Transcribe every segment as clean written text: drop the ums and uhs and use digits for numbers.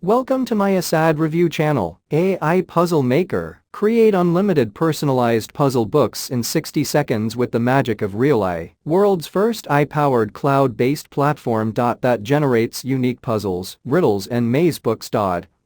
Welcome to my asadreview channel, Ai PuzzleMaker. Create unlimited personalized puzzle books in 60 seconds with the magic of Ai, world's first AI-powered cloud-based platform that generates unique puzzles, riddles and maze books.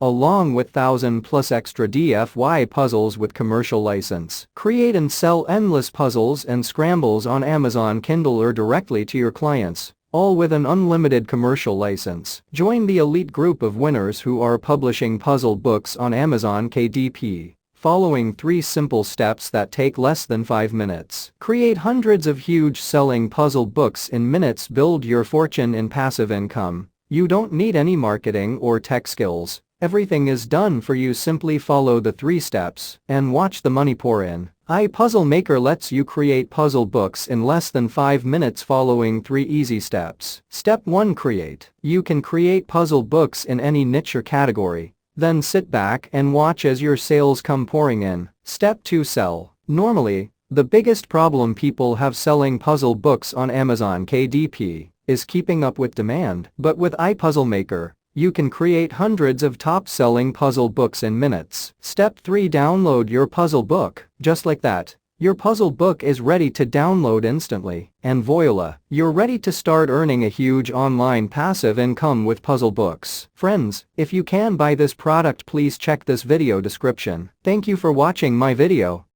Along with 1,000+ extra DIY puzzles with commercial license. Create and sell endless puzzles and scrambles on Amazon Kindle or directly to your clients, all with an unlimited commercial license. Join the elite group of winners who are publishing puzzle books on Amazon KDP. Following 3 simple steps that take less than 5 minutes. Create hundreds of huge selling puzzle books in minutes. Build your fortune in passive income. You don't need any marketing or tech skills. Everything is done for you. Simply follow the 3 steps and watch the money pour in. Ai PuzzleMaker lets you create puzzle books in less than 5 minutes following 3 easy steps. Step 1. Create. You can create puzzle books in any niche or category. Then sit back and watch as your sales come pouring in. Step 2. Sell. Normally, the biggest problem people have selling puzzle books on Amazon KDP is keeping up with demand. But with Ai PuzzleMaker, you can create hundreds of top-selling puzzle books in minutes. Step 3. Download your puzzle book. Just like that, your puzzle book is ready to download instantly. And voila, you're ready to start earning a huge online passive income with puzzle books. Friends, if you can buy this product, please check this video description. Thank you for watching my video.